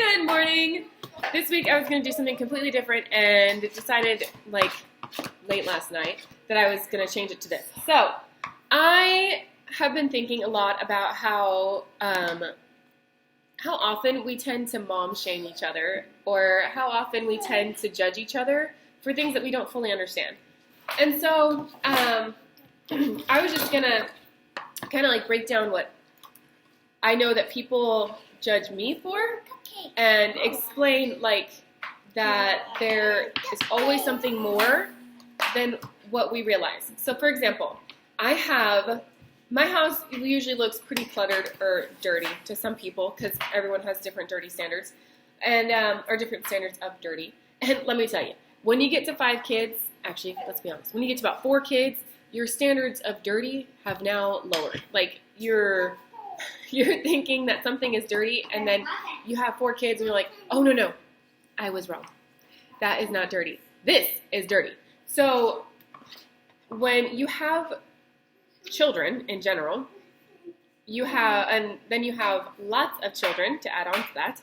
Good morning. This week I was going to do something completely different and decided like late last night that I was going to change it to this. So I have been thinking a lot about how often we tend to mom shame each other, or how often we tend to judge each other for things that we don't fully understand. And so I was just going to kind of like break down what I know that people judge me for and explain like that there is always something more than what we realize. So for example, my house usually looks pretty cluttered or dirty to some people because everyone has different dirty standards and or different standards of dirty. And let me tell you, when you get to 5 kids, actually, let's be honest, when you get to about 4 kids, your standards of dirty have now lowered. Like you're thinking that something is dirty, and then you have 4 kids, and you're like, oh, no, I was wrong. That is not dirty. This is dirty. So when you have children in general, and then you have lots of children to add on to that,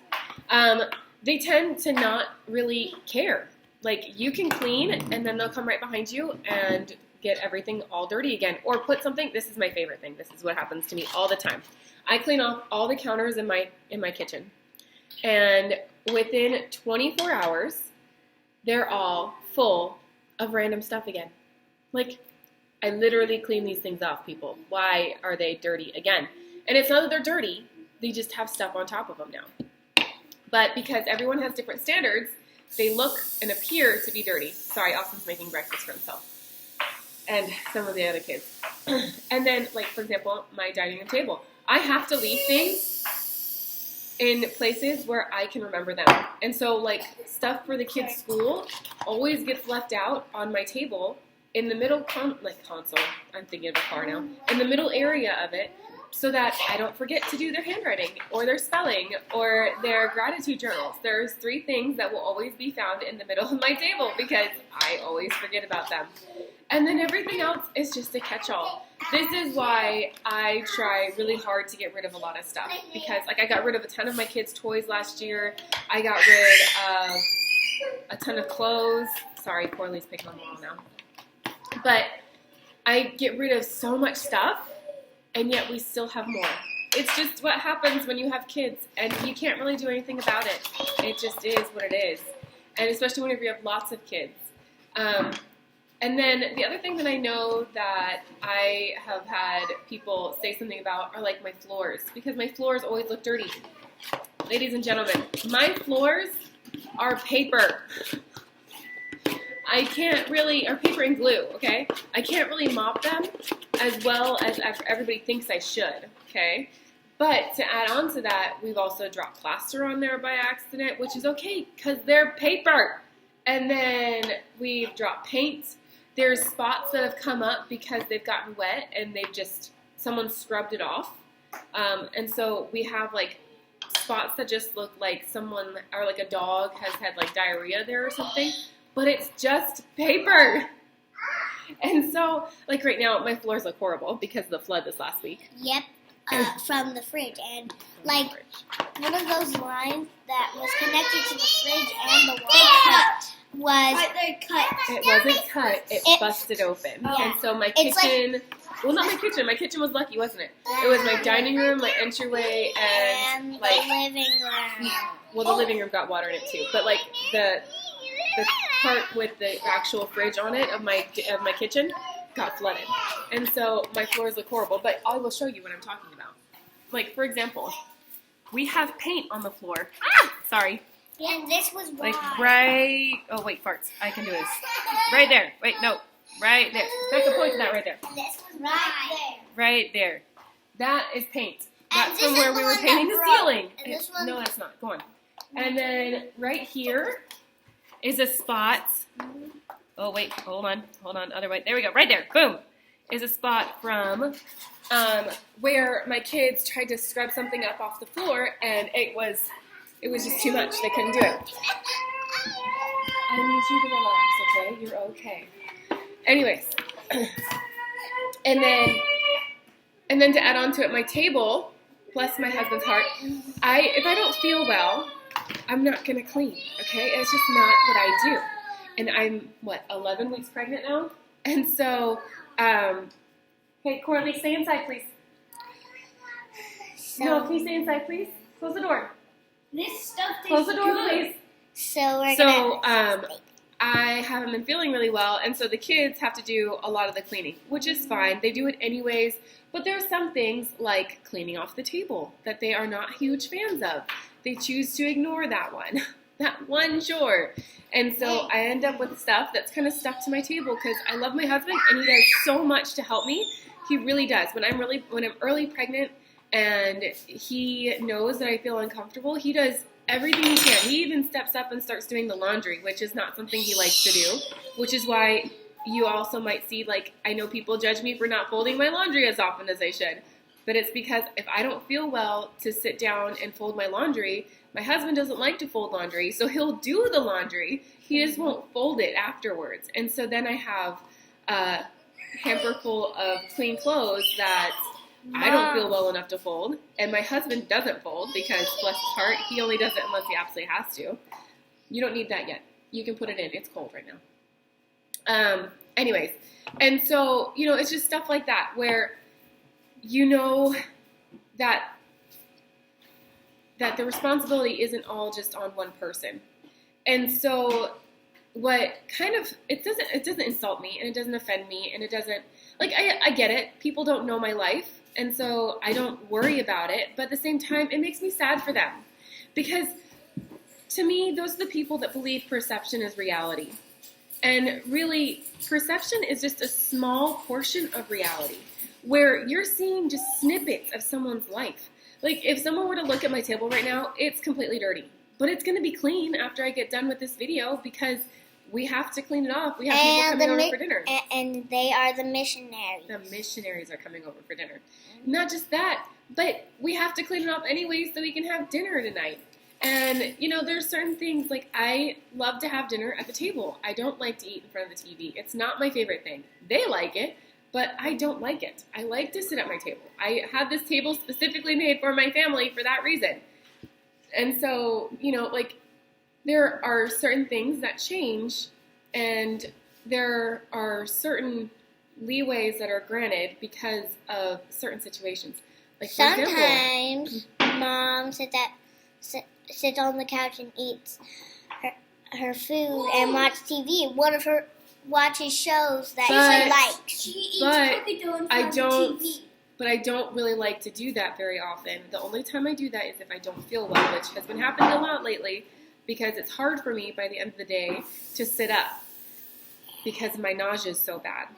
they tend to not really care. Like, you can clean, and then they'll come right behind you and get everything all dirty again. Or put something, this is my favorite thing. This is what happens to me all the time. I clean off all the counters in my kitchen. And within 24 hours, they're all full of random stuff again. Like, I literally clean these things off, people. Why are they dirty again? And it's not that they're dirty. They just have stuff on top of them now. But because everyone has different standards, they look and appear to be dirty. Sorry, Austin's making breakfast for himself. And some of the other kids. And then, like, for example, my dining room table. I have to leave things in places where I can remember them. And so, like, stuff for the kids' school always gets left out on my table in the middle console. I'm thinking of a car now. In the middle area of it, so that I don't forget to do their handwriting or their spelling or their gratitude journals. There's 3 things that will always be found in the middle of my table because I always forget about them. And then everything else is just a catch-all. This is why I try really hard to get rid of a lot of stuff. Because, like, I got rid of a ton of my kids' toys last year. I got rid of a ton of clothes. Sorry, Corley's picking on the wall now. But I get rid of so much stuff, and yet we still have more. It's just what happens when you have kids, and you can't really do anything about it. It just is what it is. And especially whenever you have lots of kids. And then the other thing that I know that I have had people say something about are like my floors, because my floors always look dirty. Ladies and gentlemen, my floors are paper. I can't really, or paper and glue, okay? I can't really mop them as well as everybody thinks I should, okay? But to add on to that, we've also dropped plaster on there by accident, which is okay, because they're paper. And then we've dropped paint. There's spots that have come up because they've gotten wet and someone scrubbed it off. And so we have like spots that just look like someone, or like a dog has had like diarrhea there or something, but it's just paper. And so, like right now, my floors look horrible because of the flood this last week. Yep, from the fridge. And like one of those lines that was connected to the fridge and the wall It wasn't cut. It busted open. And so my kitchen, well, not my kitchen. My kitchen was lucky, wasn't it? It was my dining room, my entryway, and like the living room. Well, the living room got water in it too. But like the part with the actual fridge on it of my kitchen got flooded. And so my floors look horrible. But I will show you what I'm talking about. Like, for example, we have paint on the floor. Sorry. And this was why. Like oh wait, farts. I can do this. Right there. Wait, no. Right there. Becca, point to that right there. This was right there. Right there. That is paint. And That's from where we were painting the ceiling. No, that's not. Go on. And then right here is a spot. Oh wait, hold on. Other way. There we go. Right there. Boom. Is a spot from where my kids tried to scrub something up off the floor, and it was just too much. They couldn't do it. I need you to relax, okay? You're okay. Anyways. And then to add on to it, my table, bless my husband's heart, if I don't feel well, I'm not going to clean, okay? It's just not what I do. And I'm, 11 weeks pregnant now? And so, hey, Coralie, stay inside, please. So, No, can you stay inside, please? Close the door. This stuff tastes Close the door, good. please. so we're So, gonna. I haven't been feeling really well, and so the kids have to do a lot of the cleaning, which is fine. They do it anyways, but there are some things like cleaning off the table that they are not huge fans of. They choose to ignore that one, that one chore. And so I end up with stuff that's kind of stuck to my table because I love my husband and he does so much to help me. He really does. When I'm early pregnant and he knows that I feel uncomfortable, he does everything he can. He even steps up and starts doing the laundry, which is not something he likes to do, which is why you also might see, like, I know people judge me for not folding my laundry as often as I should, but it's because if I don't feel well to sit down and fold my laundry, my husband doesn't like to fold laundry, so he'll do the laundry. He just won't fold it afterwards. And so then I have a hamper full of clean clothes that I don't feel well enough to fold, and my husband doesn't fold because, bless his heart, he only does it unless he absolutely has to. You don't need that yet. You can put it in. It's cold right now. Anyways, and so, it's just stuff like that where that the responsibility isn't all just on one person. And so it doesn't insult me, and it doesn't offend me, and it doesn't, I get it. People don't know my life. And so I don't worry about it, but at the same time, it makes me sad for them. Because to me, those are the people that believe perception is reality. And really, perception is just a small portion of reality, where you're seeing just snippets of someone's life. Like, if someone were to look at my table right now, it's completely dirty. But it's going to be clean after I get done with this video because we have to clean it off. We have people coming over for dinner. And they are the missionaries. The missionaries are coming over for dinner. Not just that, but we have to clean it up anyway so we can have dinner tonight. And, there's certain things, like I love to have dinner at the table. I don't like to eat in front of the TV. It's not my favorite thing. They like it, but I don't like it. I like to sit at my table. I have this table specifically made for my family for that reason. And so, there are certain things that change, and there are certain leeways that are granted because of certain situations. Like, for example, sometimes Mom sits on the couch and eats her food and watches TV. One of her watches shows that she likes. She eats But cookie dough in I front don't. of the TV. But I don't really like to do that very often. The only time I do that is if I don't feel well, which has been happening a lot lately because it's hard for me by the end of the day to sit up because my nausea is so bad.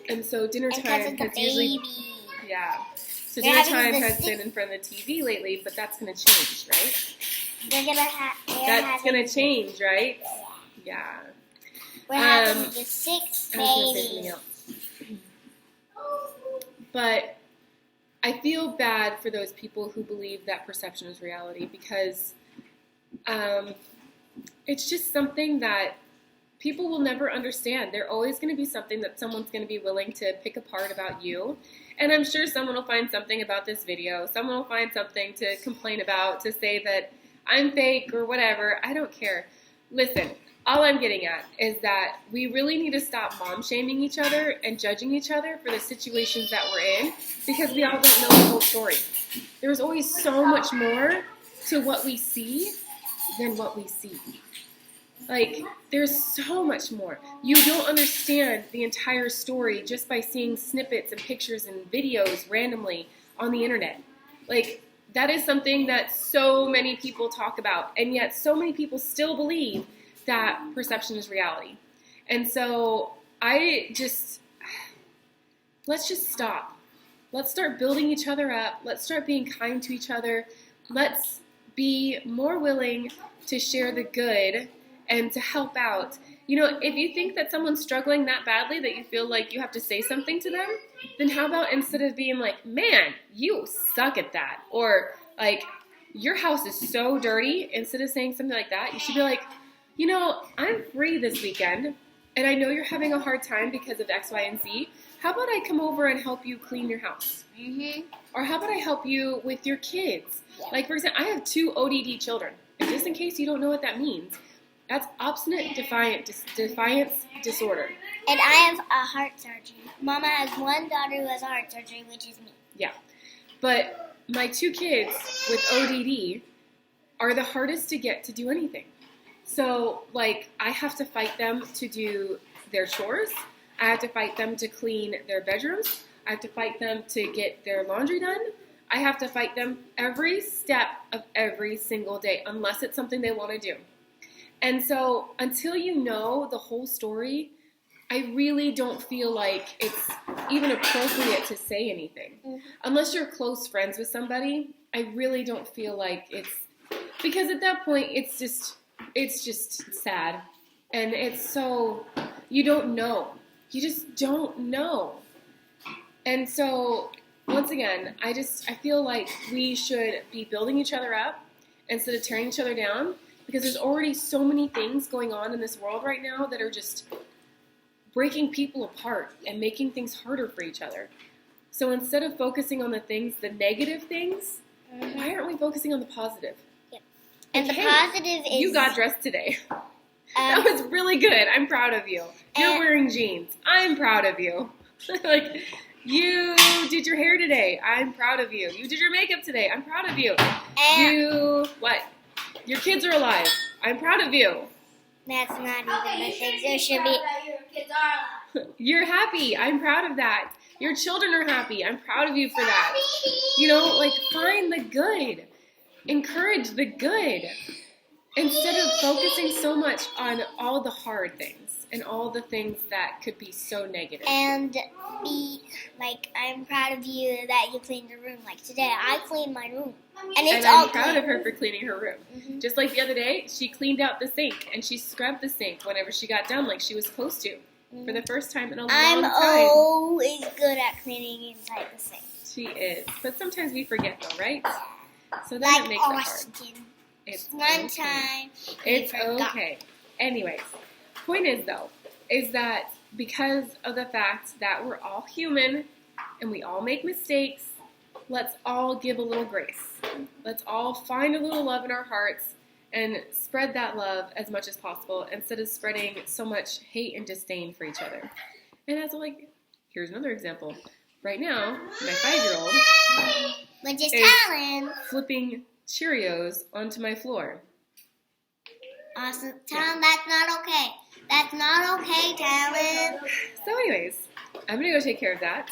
And so dinner time has usually, so dinner time has been in front of the TV lately, but that's going to change, right? That's going to change, right? Yeah. We're having the 6 I was gonna say something babies. else. But I feel bad for those people who believe that perception is reality because it's just something that people will never understand. There's always going to be something that someone's going to be willing to pick apart about you. And I'm sure someone will find something about this video. Someone will find something to complain about, to say that I'm fake or whatever. I don't care. Listen, all I'm getting at is that we really need to stop mom-shaming each other and judging each other for the situations that we're in because we all don't know the whole story. There's always so much more to what we see than what we see. Like, there's so much more. You don't understand the entire story just by seeing snippets and pictures and videos randomly on the internet. Like, that is something that so many people talk about, and yet so many people still believe that perception is reality. And so let's just stop. Let's start building each other up. Let's start being kind to each other. Let's be more willing to share the good and to help out. If you think that someone's struggling that badly that you feel like you have to say something to them, then how about instead of being like, man, you suck at that, or like, your house is so dirty, instead of saying something like that, you should be like, I'm free this weekend, and I know you're having a hard time because of X, Y, and Z. How about I come over and help you clean your house? Mm-hmm. Or how about I help you with your kids? Yeah. Like, for example, I have 2 ODD children. And just in case you don't know what that means, that's obstinate defiance disorder. And I have a heart surgery. Mama has one daughter who has a heart surgery, which is me. Yeah. But my 2 kids with ODD are the hardest to get to do anything. So, like, I have to fight them to do their chores. I have to fight them to clean their bedrooms. I have to fight them to get their laundry done. I have to fight them every step of every single day, unless it's something they want to do. And so, until you know the whole story, I really don't feel like it's even appropriate to say anything. Mm-hmm. Unless you're close friends with somebody, I really don't feel like it's, because at that point, it's just sad. And it's so, you don't know. You just don't know. And so, once again, I feel like we should be building each other up instead of tearing each other down, because there's already so many things going on in this world right now that are just breaking people apart and making things harder for each other. So instead of focusing on the negative things, why aren't we focusing on the positive? Yep. And Like, the hey, positive is... you got dressed today. That was really good. I'm proud of you. You're wearing jeans. I'm proud of you. Like, you did your hair today. I'm proud of you. You did your makeup today. I'm proud of you. Your kids are alive. I'm proud of you. That's not even the thing. There should be... You're happy. I'm proud of that. Your children are happy. I'm proud of you for that. You know, like, find the good. Encourage the good. Instead of focusing so much on all the hard things and all the things that could be so negative. And be like, I'm proud of you that you cleaned your room. Like today, I cleaned my room. And it's all I'm proud clean. of her for cleaning her room. Mm-hmm. Just like the other day, she cleaned out the sink and she scrubbed the sink whenever she got done, like she was supposed to. For the first time in a long I'm time. always good at cleaning inside the sink. She is. But sometimes we forget though, right? So then Like it makes it hard. Austin. It's One okay. time. It's forgot. okay. Anyways, point is though, is that because of the fact that we're all human and we all make mistakes, let's all give a little grace. Let's all find a little love in our hearts and spread that love as much as possible instead of spreading so much hate and disdain for each other. And as here's another example. Right now, my 5-year-old Which is is Talon. flipping Cheerios onto my floor. Awesome. Talon, that's not okay. That's not okay, Talon. So anyways, I'm going to go take care of that.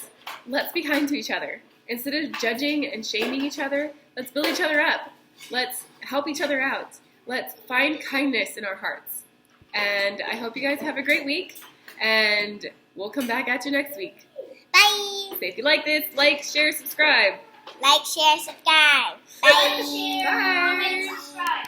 Let's be kind to each other. Instead of judging and shaming each other, let's build each other up. Let's help each other out. Let's find kindness in our hearts. And I hope you guys have a great week. And we'll come back at you next week. Bye. So if you like this, like, share, subscribe. Like, share, subscribe. Bye. Bye.